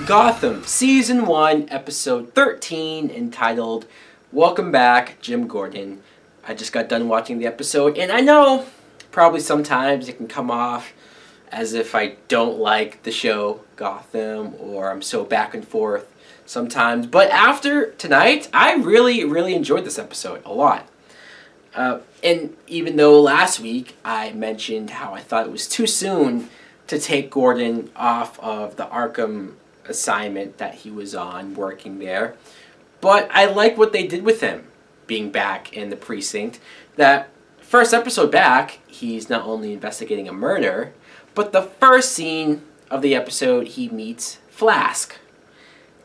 Gotham, Season 1, Episode 13, entitled, Welcome Back, Jim Gordon. I just got done watching the episode, and I know probably sometimes it can come off as if I don't like the show Gotham, or I'm so back and forth sometimes. But after tonight, I really enjoyed this episode a lot. And even though last week I mentioned how I thought it was too soon to take Gordon off of the Arkham assignment that he was on working there, but I like what they did with him being back in the precinct. That first episode back, he's not only investigating a murder, but the first scene of the episode he meets Flask.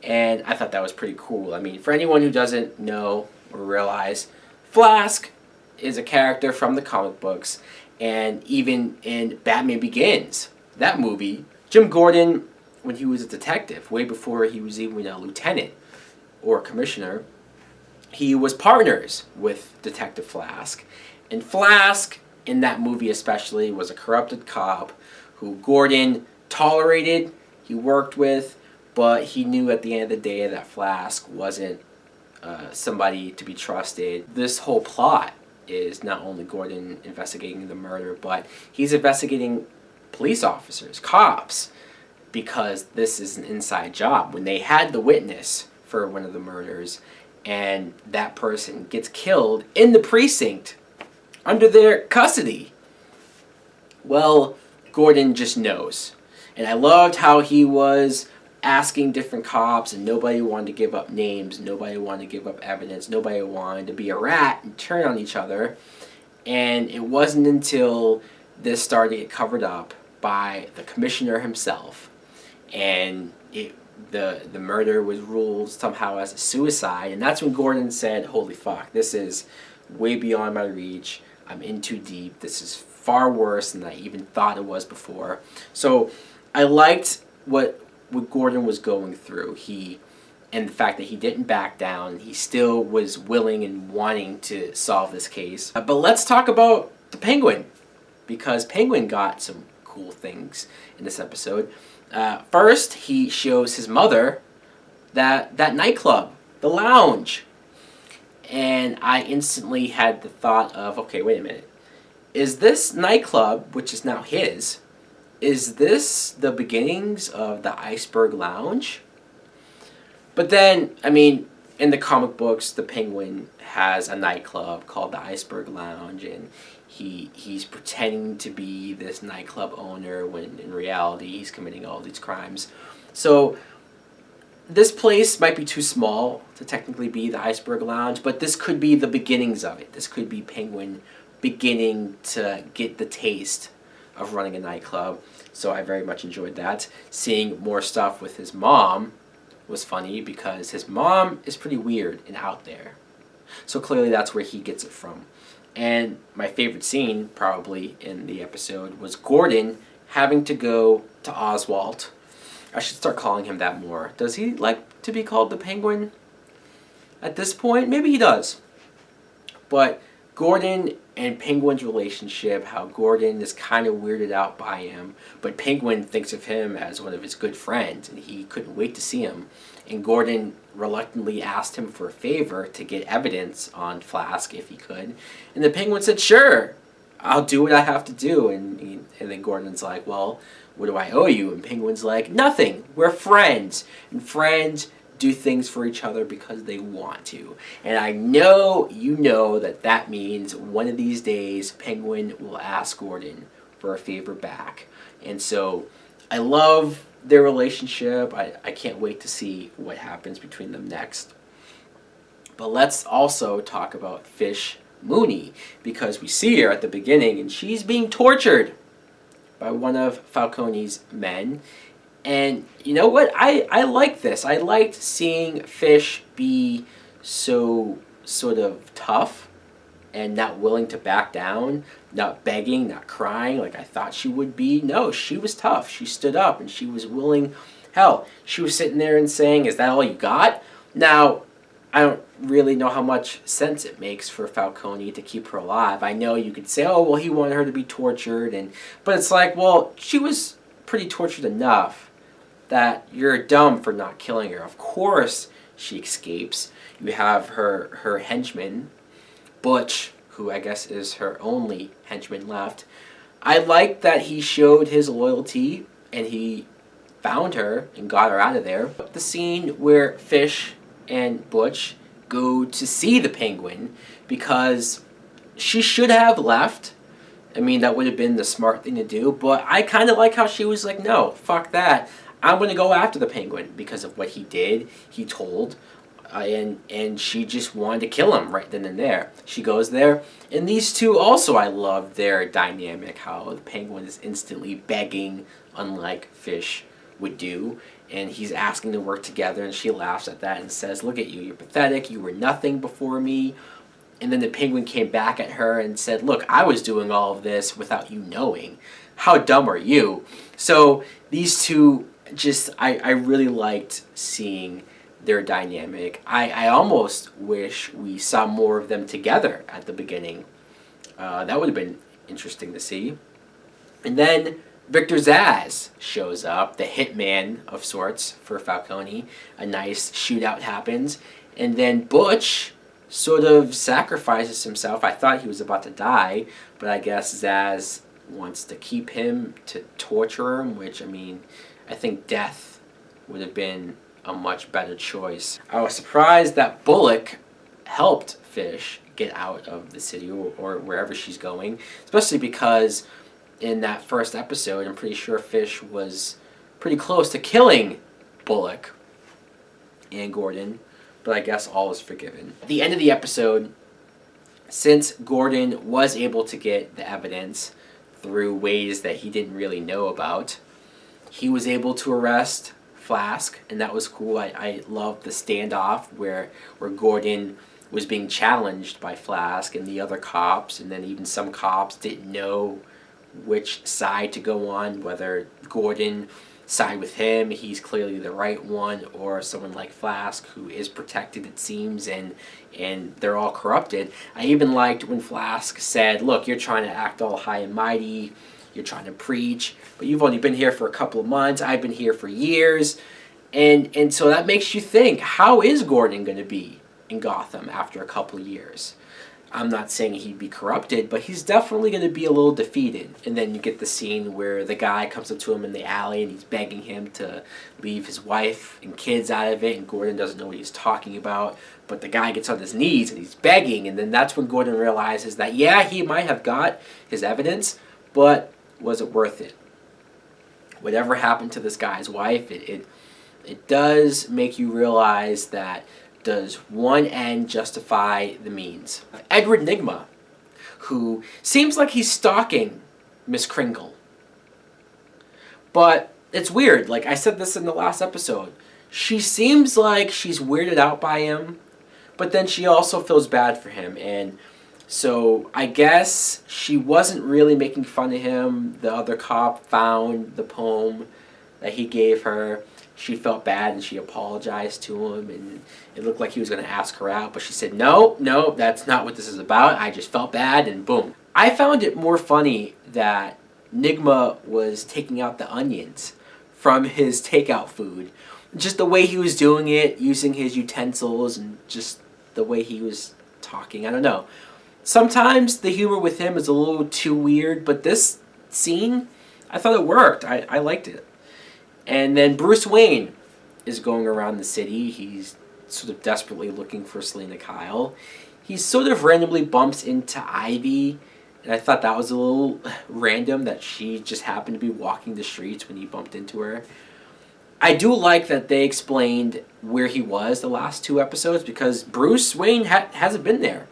And I thought that was pretty cool. I mean, for anyone who doesn't know or realize, Flask is a character from the comic books, and even in Batman Begins, that movie, Jim Gordon, when he was a detective, way before he was even a lieutenant or commissioner, he was partners with Detective Flask. And Flask, in that movie especially, was a corrupted cop who Gordon tolerated, he worked with, but he knew at the end of the day that Flask wasn't somebody to be trusted. This whole plot is not only Gordon investigating the murder, but he's investigating police officers, cops, because this is an inside job. When they had the witness for one of the murders, and that person gets killed in the precinct under their custody, well, Gordon just knows. And I loved how he was asking different cops, and nobody wanted to give up names, nobody wanted to give up evidence, nobody wanted to be a rat and turn on each other. And it wasn't until this started to get covered up by the commissioner himself, and the murder was ruled somehow as a suicide, and that's when Gordon said, holy fuck, this is way beyond my reach, I'm in too deep, this is far worse than I even thought it was before. So I liked what Gordon was going through, and the fact that he didn't back down, he still was willing and wanting to solve this case. But let's talk about the Penguin, because Penguin got some cool things in this episode. First, he shows his mother that nightclub, the lounge. And I instantly had the thought of, okay, wait a minute. Is this nightclub, which is now his, is this the beginnings of the Iceberg Lounge? But then, I mean, in the comic books, the Penguin has a nightclub called the Iceberg Lounge, and he's pretending to be this nightclub owner when in reality he's committing all these crimes. So this place might be too small to technically be the Iceberg Lounge, but this could be the beginnings of it. This could be Penguin beginning to get the taste of running a nightclub. So I very much enjoyed that. Seeing more stuff with his mom was funny because his mom is pretty weird and out there. So clearly that's where he gets it from. And my favorite scene, probably, in the episode was Gordon having to go to Oswald. I should start calling him that more. Does he like to be called the Penguin at this point? Maybe he does. But Gordon and Penguin's relationship, how Gordon is kind of weirded out by him, but Penguin thinks of him as one of his good friends, and he couldn't wait to see him. And Gordon reluctantly asked him for a favor to get evidence on Flask if he could. And the Penguin said, sure, I'll do what I have to do. And then Gordon's like, well, what do I owe you? And Penguin's like, nothing, we're friends. And friends do things for each other because they want to. And I know you know that means one of these days Penguin will ask Gordon for a favor back. And so I love their relationship. I can't wait to see what happens between them next. But let's also talk about Fish Mooney, because we see her at the beginning and she's being tortured by one of Falcone's men. And you know what? I like this. I liked seeing Fish be so sort of tough and not willing to back down, not begging, not crying like I thought she would be. No, she was tough. She stood up and she was willing. Hell, she was sitting there and saying, is that all you got? Now, I don't really know how much sense it makes for Falcone to keep her alive. I know you could say, oh, well, he wanted her to be tortured, but it's like, well, she was pretty tortured enough that you're dumb for not killing her. Of course she escapes. You have her henchman, Butch, who I guess is her only henchman left. I like that he showed his loyalty and he found her and got her out of there. The scene where Fish and Butch go to see the Penguin, because she should have left. I mean, that would have been the smart thing to do, but I kind of like how she was like, no, fuck that. I'm going to go after the Penguin because of what he did, he told, and she just wanted to kill him right then and there. She goes there, and these two also, I love their dynamic, how the Penguin is instantly begging, unlike Fish would do, and he's asking to work together, and she laughs at that and says, look at you, you're pathetic, you were nothing before me. And then the Penguin came back at her and said, look, I was doing all of this without you knowing. How dumb are you? So these two, just, I really liked seeing their dynamic. I almost wish we saw more of them together at the beginning. That would have been interesting to see. And then Victor Zsasz shows up, the hitman of sorts for Falcone. A nice shootout happens. And then Butch sort of sacrifices himself. I thought he was about to die, but I guess Zsasz wants to keep him to torture him, which, I mean, I think death would have been a much better choice. I was surprised that Bullock helped Fish get out of the city or wherever she's going, especially because in that first episode, I'm pretty sure Fish was pretty close to killing Bullock and Gordon, but I guess all is forgiven. At the end of the episode, since Gordon was able to get the evidence through ways that he didn't really know about, he was able to arrest Flask, and that was cool. I loved the standoff where Gordon was being challenged by Flask and the other cops, and then even some cops didn't know which side to go on, whether Gordon side with him, he's clearly the right one, or someone like Flask who is protected, it seems, and they're all corrupted. I even liked when Flask said, look, you're trying to act all high and mighty, you're trying to preach, but you've only been here for a couple of months, I've been here for years, and so that makes you think, how is Gordon going to be in Gotham after a couple of years? I'm not saying he'd be corrupted, but he's definitely going to be a little defeated. And then you get the scene where the guy comes up to him in the alley and he's begging him to leave his wife and kids out of it, and Gordon doesn't know what he's talking about. But the guy gets on his knees and he's begging, and then that's when Gordon realizes that, yeah, he might have got his evidence, but was it worth it? Whatever happened to this guy's wife, it does make you realize that, does one end justify the means? Edward Nygma, who seems like he's stalking Miss Kringle. But it's weird, like I said this in the last episode, she seems like she's weirded out by him, but then she also feels bad for him, and so I guess she wasn't really making fun of him. The other cop found the poem that he gave her. She felt bad and she apologized to him, and it looked like he was going to ask her out, but she said, no, that's not what this is about. I just felt bad, and boom. I found it more funny that Nygma was taking out the onions from his takeout food. Just the way he was doing it, using his utensils, and just the way he was talking. I don't know. Sometimes the humor with him is a little too weird, but this scene, I thought it worked. I liked it. And then Bruce Wayne is going around the city. He's sort of desperately looking for Selina Kyle. He sort of randomly bumps into Ivy, and I thought that was a little random that she just happened to be walking the streets when he bumped into her. I do like that they explained where he was the last two episodes, because Bruce Wayne hasn't been there.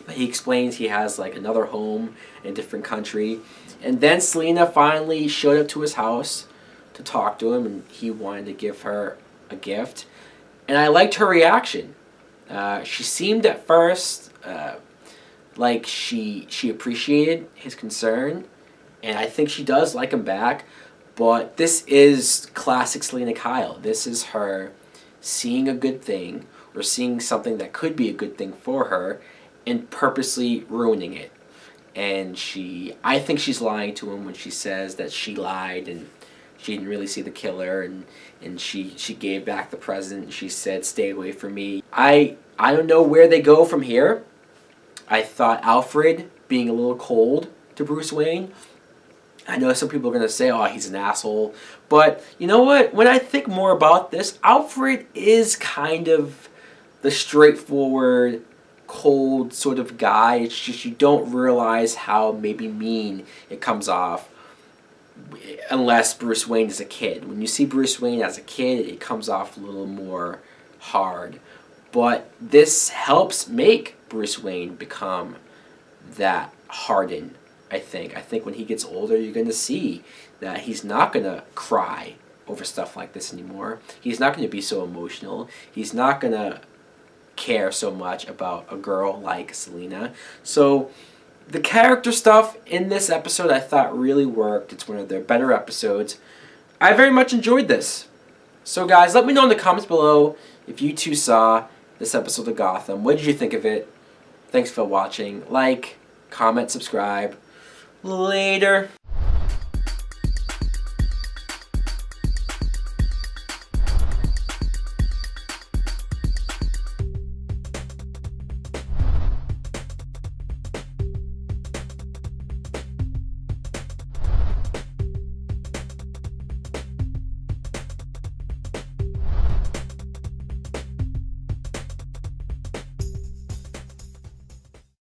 He explains he has like another home in a different country. And then Selina finally showed up to his house to talk to him, and he wanted to give her a gift. And I liked her reaction. She seemed at first like she appreciated his concern, and I think she does like him back. But this is classic Selina Kyle. This is her seeing a good thing, or seeing something that could be a good thing for her, and purposely ruining it. And I think she's lying to him when she says that she lied and she didn't really see the killer, and she gave back the present. She said, "Stay away from me." I don't know where they go from here. I thought Alfred being a little cold to Bruce Wayne. I know some people are going to say, oh, he's an asshole. But you know what? When I think more about this, Alfred is kind of the straightforward, cold sort of guy. It's just you don't realize how maybe mean it comes off unless Bruce Wayne is a kid. When you see Bruce Wayne as a kid, it comes off a little more hard. But this helps make Bruce Wayne become that hardened, I think. I think when he gets older, you're going to see that he's not going to cry over stuff like this anymore. He's not going to be so emotional. He's not going to care so much about a girl like Selina. So the character stuff in this episode I thought really worked. It's one of their better episodes. I very much enjoyed this. So guys, let me know in the comments below if you too saw this episode of Gotham. What did you think of it? Thanks for watching. Like, comment, subscribe. Later.